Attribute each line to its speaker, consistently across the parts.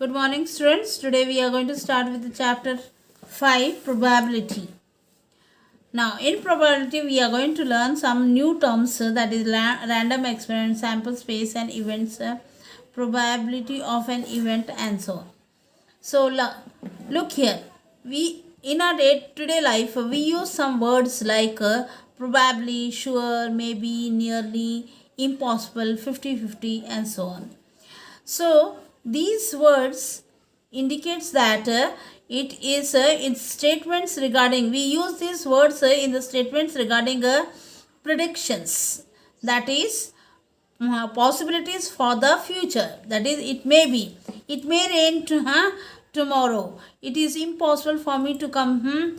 Speaker 1: Good morning, students. Today we are going to start with the chapter 5, probability. Now, in probability, we are going to learn some new terms, that is random experiment, sample space and events, probability of an event and so on. So, look here. We in our day-to-day life, we use some words like probably, sure, maybe, nearly, impossible, 50-50 and so on. So these words indicates that it is in statements regarding, we use these words in the statements regarding predictions, that is possibilities for the future, that is it may be, it may rain tomorrow, it is impossible for me to come,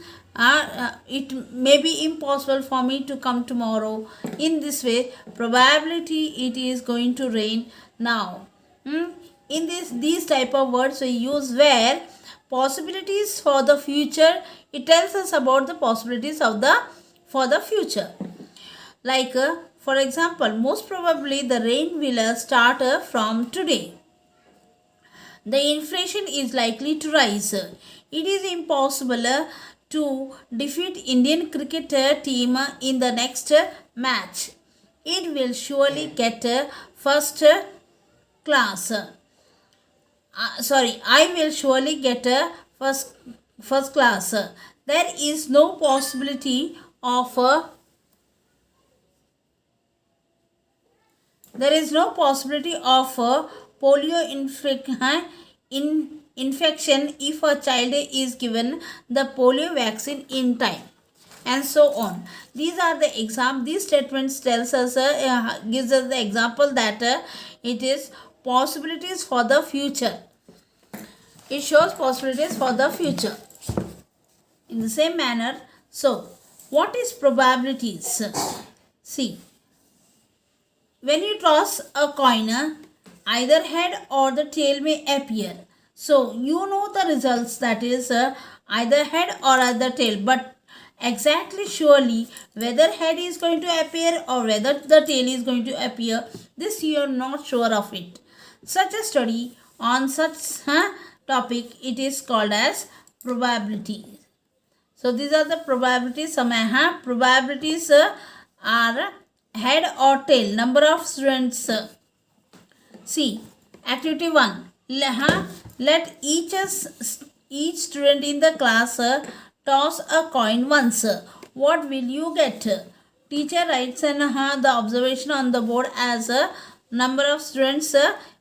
Speaker 1: it may be impossible for me to come tomorrow. In this way, probability it is going to rain now. In these type of words we use where possibilities for the future, it tells us about the possibilities of the for the future. Like for example, most probably the rain will start from today. The inflation is likely to rise. It is impossible to defeat Indian cricket team in the next match. It will surely get first class. I will surely get a first class. There is no possibility of polio infection if a child is given the polio vaccine in time, and so on. These are the these statements tells us gives us the example that it is possibilities for the future. It shows possibilities for the future. In the same manner, so what is probabilities? See, when you toss a coin, either head or the tail may appear. So you know the results, that is either head or either tail, but exactly surely whether head is going to appear or whether the tail is going to appear, this you are not sure of it. Such a study on such topic, it is called as probability. So these are the probabilities. Some probabilities are head or tail. Number of students. See, activity 1. Let each student in the class toss a coin once. What will you get? Teacher writes and the observation on the board as a number of students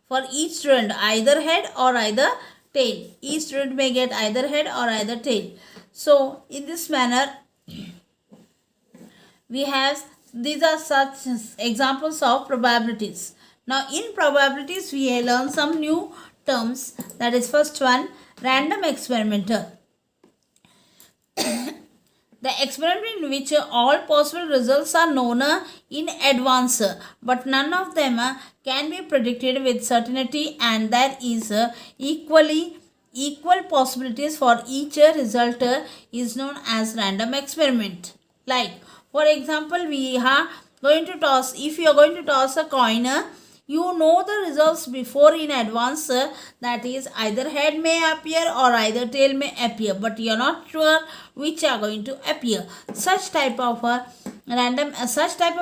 Speaker 1: for each student, either head or either tail. Each student may get either head or either tail. So in this manner, we have, these are such examples of probabilities. Now in probabilities, we learn some new terms. That is, first one, random experimenter. The experiment in which all possible results are known in advance, but none of them can be predicted with certainty, and there is equal possibilities for each result is known as random experiment. Like for example, we are going to toss, if you are going to toss a coin, you know the results before in advance, that is either head may appear or either tail may appear, but you are not sure which are going to appear. Such type of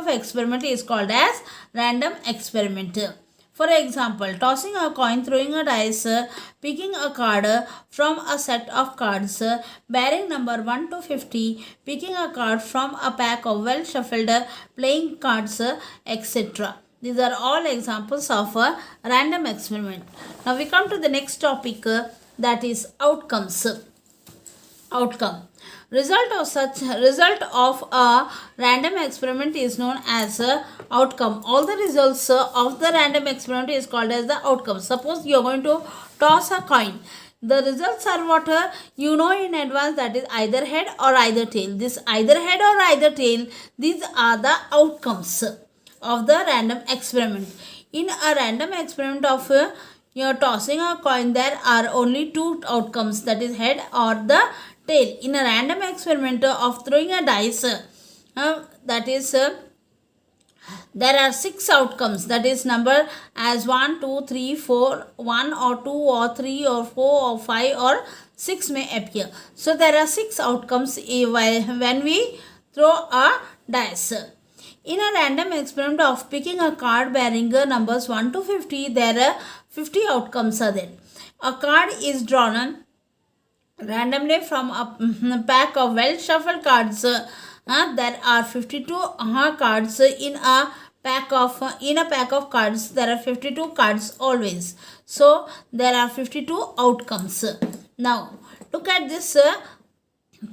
Speaker 1: experiment is called as random experiment. For example, tossing a coin, throwing a dice, picking a card from a set of cards bearing number 1 to 50, picking a card from a pack of well shuffled playing cards, etc. These are all examples of a random experiment. Now we come to the next topic, that is outcomes. Outcome. Result of a random experiment is known as outcome. All the results of the random experiment is called as the outcome. Suppose you are going to toss a coin. The results are what you know in advance, that is either head or either tail. This either head or either tail, these are the outcomes of the random experiment. In a random experiment of you're tossing a coin, there are only two outcomes, that is head or the tail. In a random experiment of throwing a dice, that is there are 6 outcomes, that is number as 1, 2, 3, 4, 1 or 2 or 3 or 4 or 5 or 6 may appear. So there are 6 outcomes when we throw a dice. In a random experiment of picking a card bearing numbers 1 to 50, there are 50 outcomes are there. A card is drawn randomly from a pack of well shuffled cards. There are 52 cards in a pack of cards. There are 52 cards always. So there are 52 outcomes. Now look at this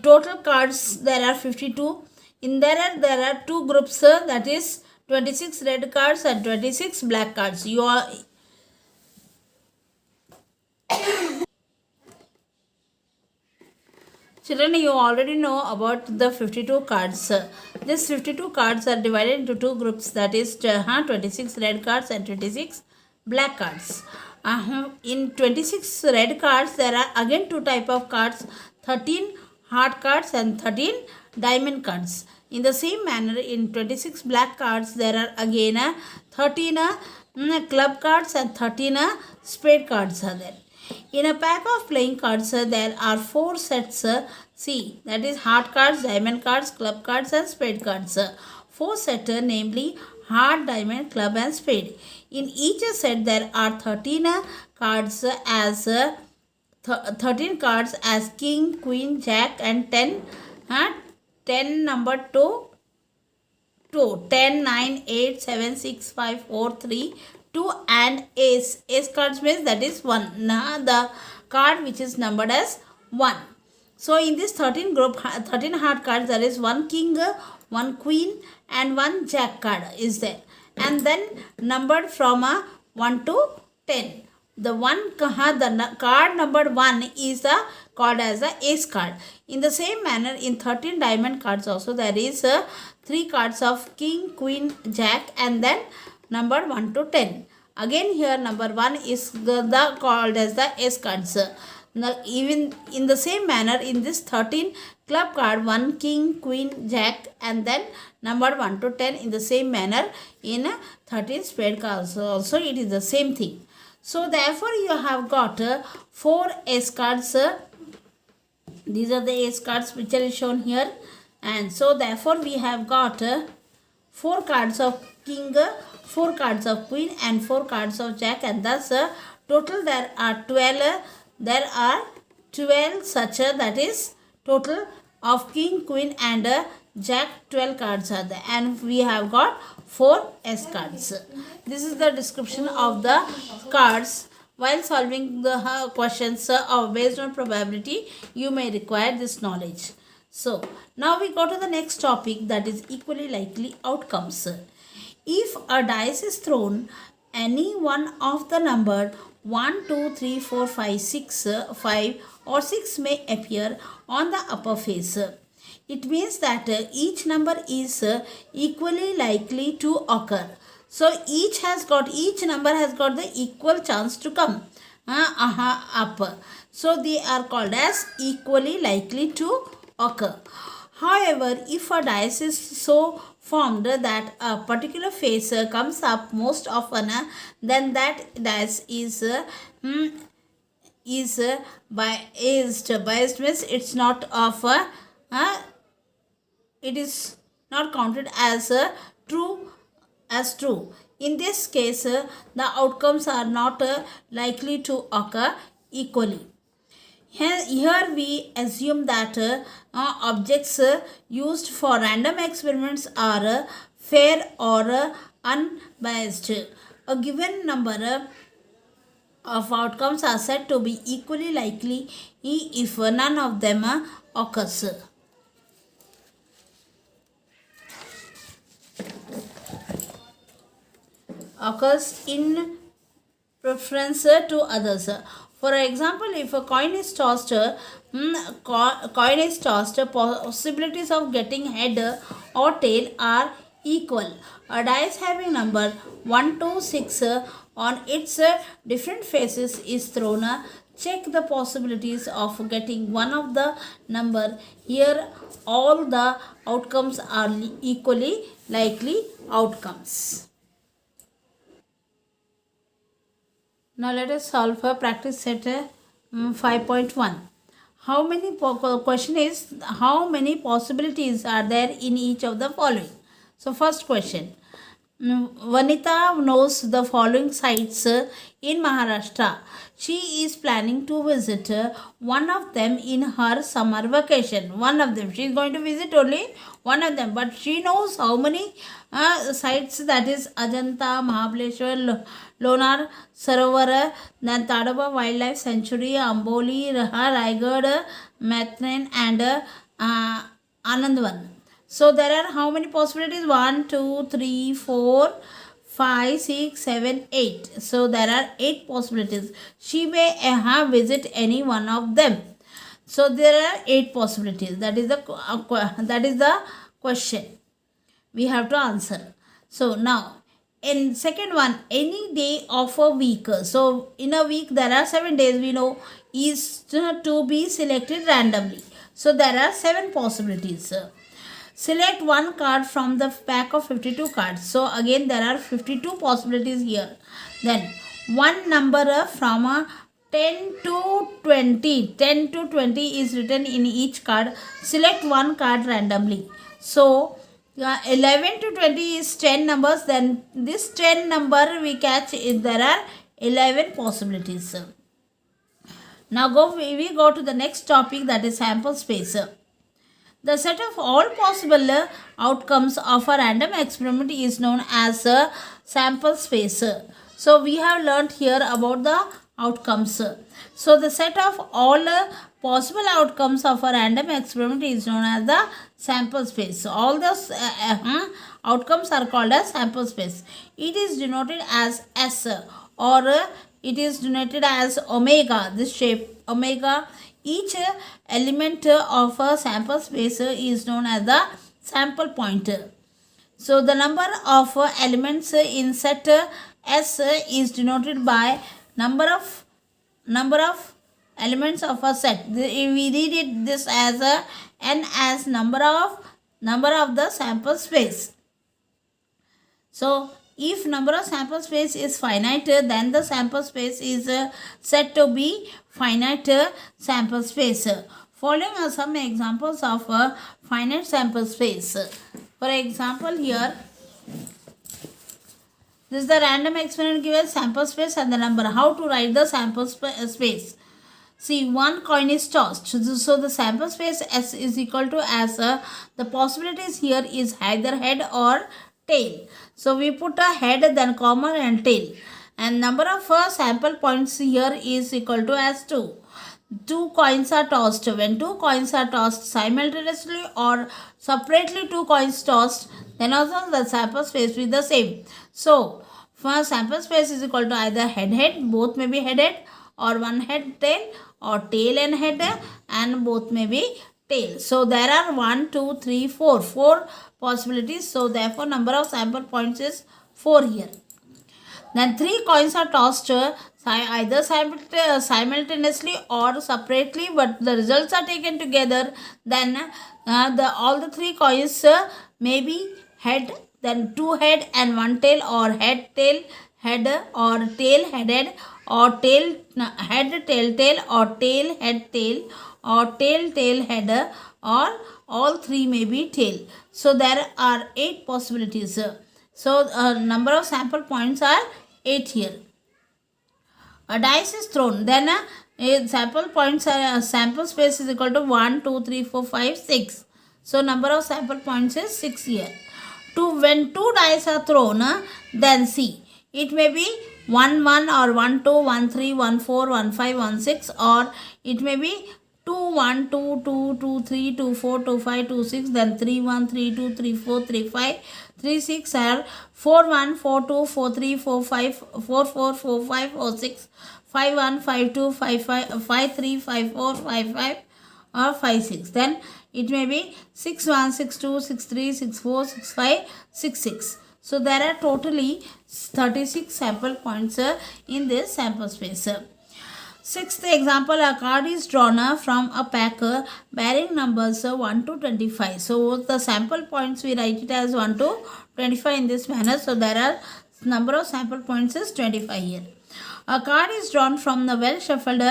Speaker 1: total cards. There are 52. In there are two groups, that is 26 red cards and 26 black cards. Children, you already know about the 52 cards. These 52 cards are divided into two groups, that is 26 red cards and 26 black cards. In 26 red cards, there are again two type of cards, 13 heart cards and 13 diamond cards. In the same manner, in 26 black cards, there are again 13 club cards and 13 spade cards are there. In a pack of playing cards, there are 4 sets. See, that is heart cards, diamond cards, club cards and spade cards. 4 sets, namely heart, diamond, club and spade. In each set, there are 13 cards as 13 cards as king, queen, jack and 10 number 2, 10, 9, 8, 7, 6, 5, 4, 3, 2 and ace. Ace cards means that is 1. The card which is numbered as 1. So in this 13 group, 13 heart cards, there is 1 king, 1 queen and 1 jack card is there. And then numbered from 1 to 10. The card numbered 1 is called as the ace card. In the same manner, in 13 diamond cards also, there is 3 cards of king, queen, jack and then number 1 to 10. Again here number 1 is called as the ace cards. Now, even in the same manner, in this 13 club card, 1 king, queen, jack and then number 1 to 10 in the same manner. In 13 spade cards also it is the same thing. So therefore you have got 4 ace cards. These are the ace cards which are shown here. And so therefore we have got 4 cards of king, 4 cards of queen and 4 cards of jack, and thus total there are 12. There are 12 such that is total of king, queen and jack. 12 cards are there and we have got 4 S cards. This is the description of the cards. While solving the questions based on probability, you may require this knowledge. So now we go to the next topic, that is equally likely outcomes. If a dice is thrown, any one of the number 1, 2, 3, 4, 5, 6, 5 or 6 may appear on the upper face. It means that each number is equally likely to occur. So each number has got the equal chance to come up. So they are called as equally likely to occur. However, if a dice is so formed that a particular face comes up most often, then that dice is biased. Biased means it's not of it is not counted as true. In this case, the outcomes are not likely to occur equally. Here we assume that objects used for random experiments are fair or unbiased. A given number of outcomes are said to be equally likely if none of them occurs. Occurs in preference to others. For example, if a coin is tossed, possibilities of getting head or tail are equal. A dice having number 1 to 6 on its different faces is thrown check the possibilities of getting one of the number. Here all the outcomes are equally likely outcomes. Now let us solve for practice set 5.1. How many question is how many possibilities are there in each of the following? So first question. Vanita knows the following sites in Maharashtra. She is planning to visit one of them in her summer vacation. One of them. She is going to visit only one of them. But she knows how many sites, that is Ajanta, Mahabaleshwar, Lonar Sarovar, then Tadaba Wildlife Sanctuary, Amboli, Raigad, Mathran and Anandvan. So there are how many possibilities? 1, 2, 3, 4, 5, 6, 7, 8. So there are 8 possibilities. She may have visit any one of them. So there are 8 possibilities. That is the question we have to answer. So now in second one, any day of a week. So in a week there are 7 days, we know, is to be selected randomly. So there are 7 possibilities. Select one card from the pack of 52 cards. So again there are 52 possibilities here. Then one number from 10 to 20. 10 to 20 is written in each card. Select one card randomly. So 11 to 20 is 10 numbers. Then this 10 number we catch is there are 11 possibilities. Now we go to the next topic, that is sample space. The set of all possible outcomes of a random experiment is known as a sample space. So we have learnt here about the outcomes. So the set of all possible outcomes of a random experiment is known as the sample space. So all those outcomes are called as sample space. It is denoted as S, or it is denoted as omega, this shape omega. Each element of a sample space is known as the sample point. So the number of elements in set S is denoted by number of elements of a set. We read this as n as number of the sample space. So if number of sample space is finite, then the sample space is said to be finite sample space. Following are some examples of finite sample space. For example, here this is the random experiment given sample space and the number. How to write the sample space? See, one coin is tossed. So the sample space S is equal to as the possibilities here is either head or tail. So we put a head, then comma and tail. And number of sample points here is equal to as 2. 2 coins are tossed. When 2 coins are tossed simultaneously or separately 2 coins tossed, then also the sample space will be the same. So for sample space is equal to either head, both may be headed, or one head tail, or tail and head, and both may be tail. So there are 1, 2, 3, 4 possibilities. So therefore number of sample points is 4 here. Then 3 coins are tossed either simultaneously or separately, but the results are taken together. Then all the 3 coins may be head, then 2 head and 1 tail, or head tail head, or tail headed, or tail head tail, or tail head tail, or tail head, or all 3 may be tail. So there are 8 possibilities. So number of sample points are 8 here. A dice is thrown, then sample points are sample space is equal to 1, 2, 3, 4, 5, 6. So number of sample points is 6 here. When 2 dice are thrown, then see, it may be 1, 1 or 1, 2, 1, 3, 1, 4, 1, 5, 1, 6, or it may be 2, 1, 2, 2, 2, 3, 2, 4, 2, 5, 2, 6, then 3, 1, 3, 2, 3, 4, 3, 5, 3, 6, or 4, 1, 4, 2, 4, 3, 4, 5, 4, 4, 4, 5, 4, 6, 5, 1, 5, 2, 5, 5, 5, 3, 5, 4, 5, 5, or 5, 6. Then it may be 6, 1, 6, 2, 6, 3, 6, 4, 6, 5, 6, 6. So there are totally 36 sample points in this sample space. Sixth example, a card is drawn from a pack bearing numbers 1 to 25. So the sample points we write it as 1 to 25 in this manner. So there are number of sample points is 25 here. A card is drawn from the well shuffled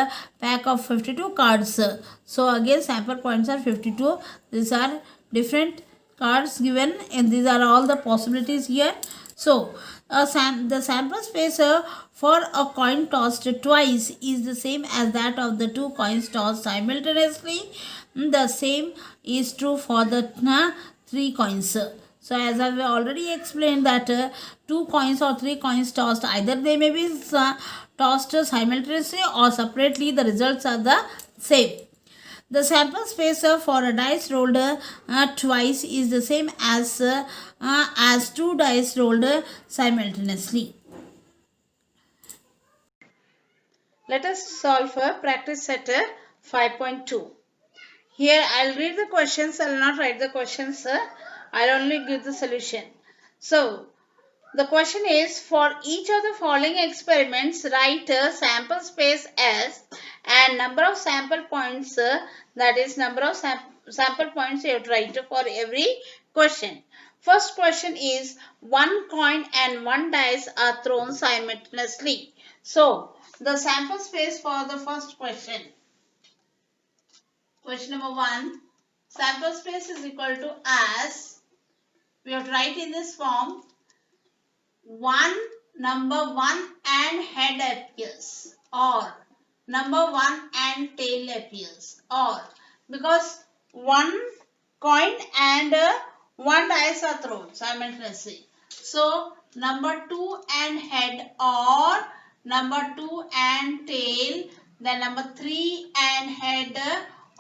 Speaker 1: pack of 52 cards. So again sample points are 52. These are different cards given and these are all the possibilities here. So the sample space for a coin tossed twice is the same as that of the two coins tossed simultaneously. The same is true for the three coins. So as I have already explained that two coins or three coins tossed, either they may be tossed simultaneously or separately, the results are the same. The sample space for a dice rolled twice is the same as two dice rolled simultaneously. Let us solve practice set 5.2. Here I'll read the questions. I'll not write the questions. I'll only give the solution. So the question is, for each of the following experiments, write a sample space S and number of sample points, that is number of sample points you have to write for every question. First question is, one coin and one dice are thrown simultaneously. So, the sample space for the first question. Question number 1, sample space is equal to as, we have to write in this form, number 1 and head appears, or number 1 and tail appears, or because one coin and one dice are thrown simultaneously. So number 2 and head, or number 2 and tail, then number 3 and head,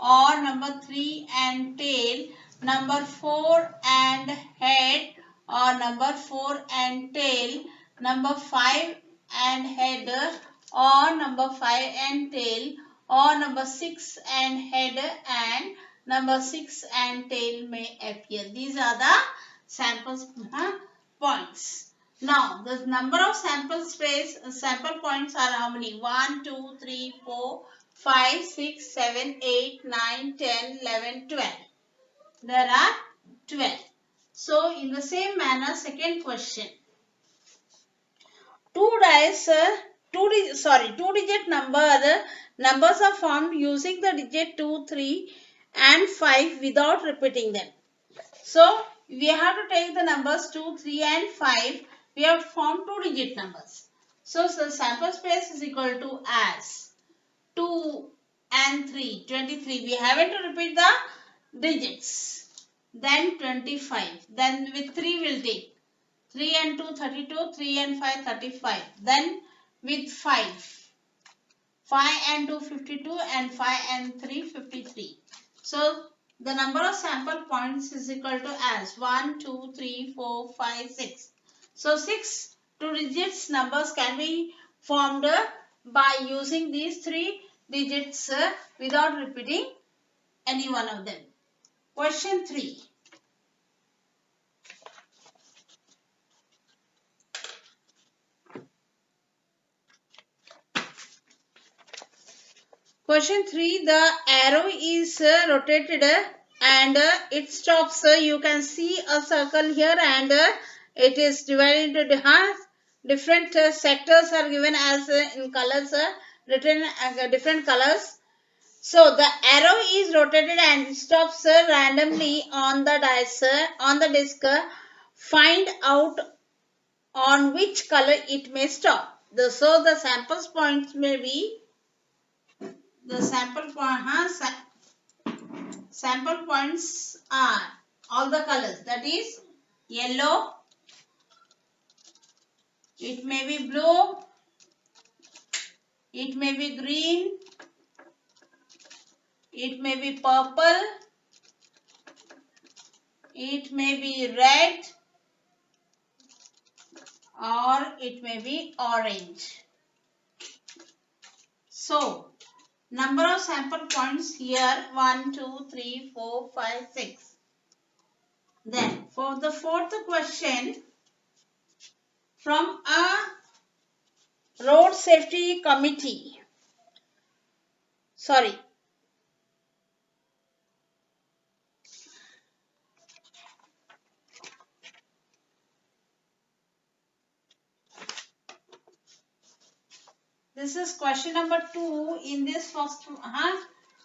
Speaker 1: or number 3 and tail, number 4 and head, or number 4 and tail, number 5 and head, or number 5 and tail, or number 6 and head and number 6 and tail may appear. These are the sample points. Now the number of sample points are how many? 1, 2, 3, 4, 5, 6, 7, 8, 9, 10, 11, 12. There are 12. So, in the same manner, second question. Two digit numbers are formed using the digit 2, 3 and 5 without repeating them. So, we have to take the numbers 2, 3 and 5. We have to form two digit numbers. So, the sample space is equal to as 2 and 3, 23. We haven't to repeat the digits. Then 25. Then with 3 we'll take 3 and 2, 32, 3 and 5, 35. Then with 5 and 2, 52 and 5 and 3, 53. So the number of sample points is equal to as 1, 2, 3, 4, 5, 6. So 6 two digits numbers can be formed by using these 3 digits without repeating any one of them. Question 3. Question 3. The arrow is rotated and it stops. You can see a circle here and it is divided into different sectors are given as in colors written different colors. So the arrow is rotated and stops randomly on the dice on the disc. Find out on which color it may stop. So the sample points may be the sample points are all the colors, that is yellow, it may be blue, it may be green, it may be purple, it may be red, or it may be orange. So number of sample points here 1, 2, 3, 4, 5, 6. Then for the fourth question, from a road safety committee, Sorry. This is question number 2 in this first,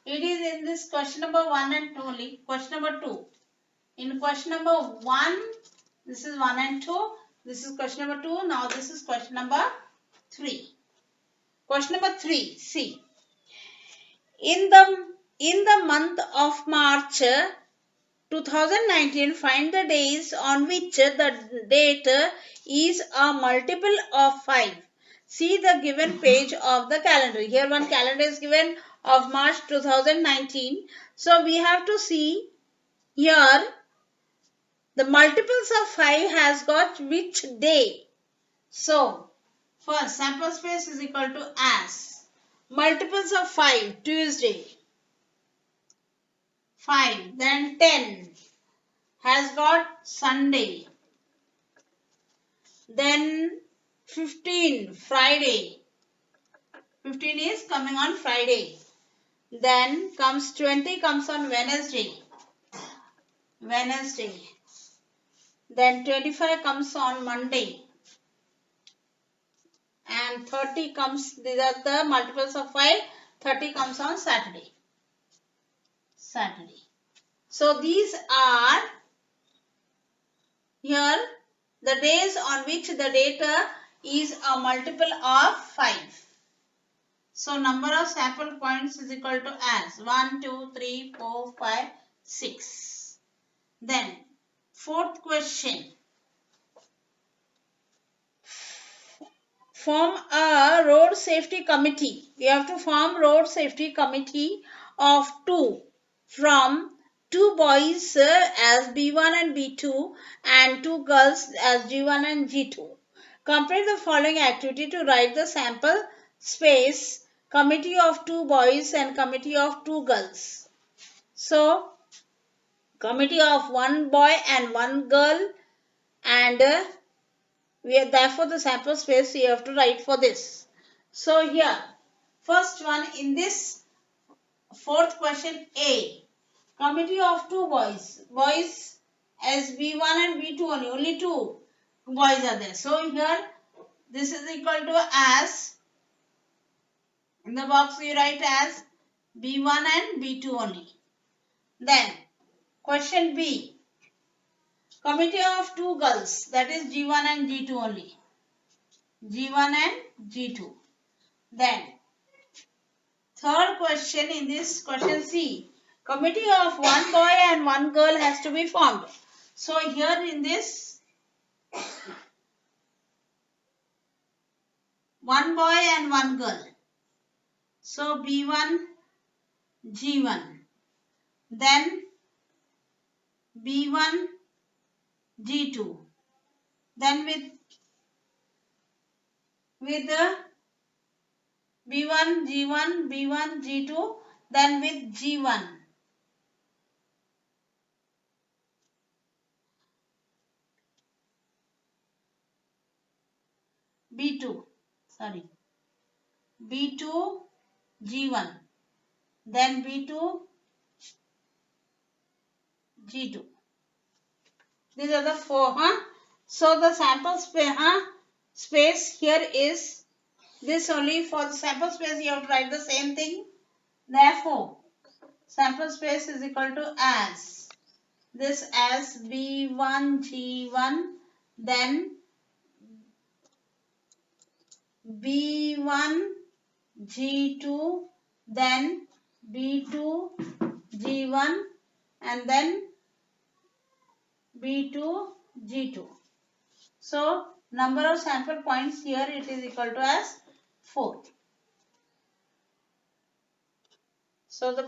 Speaker 1: it is in this question number 1 and 2 only. Question number 2. In question number 1, this is 1 and 2. This is question number 2. Now this is question number 3. Question number 3. See. In the month of March 2019, find the days on which the date is a multiple of 5. See the given page of the calendar. Here one calendar is given of March 2019. So we have to see here the multiples of 5 has got which day. So first sample space is equal to as multiples of 5, Tuesday, 5, then 10 has got Sunday, then 15, Friday, 15 is coming on Friday, then comes 20 comes on Wednesday, then 25 comes on Monday, and 30 comes, these are the multiples of 5, 30 comes on Saturday. So these are here the days on which the data is a multiple of 5. So number of sample points is equal to as 1, 2, 3, 4, 5, 6. Then fourth question. Form a road safety committee. We have to form road safety committee of 2 from 2 boys as B1 and B2 and 2 girls as G1 and G2. Complete the following activity to write the sample space committee of 2 boys and committee of 2 girls. So committee of 1 boy and 1 girl, and therefore the sample space we have to write for this. So here first one in this fourth question, A, committee of 2 boys as B1 and B2 only 2 boys are there. So here this is equal to as, in the box we write as B1 and B2 only. Then question B, committee of 2 girls, that is G1 and G2 only. G1 and G2. Then third question in this question C, committee of 1 boy and 1 girl has to be formed. So here in this 1 boy and 1 girl. So B1, G1. Then B1, G2. Then with the B1, G1, B1, G2, then with G1. B2, sorry, B2, G1, then B2, G2. These are the 4, So the sample space here is this only. For the sample space you have to write the same thing. Therefore, sample space is equal to as this as B1, G1, then B1, G2, then B2, G1, and then B2, G2. So number of sample points here it is equal to as 4. So the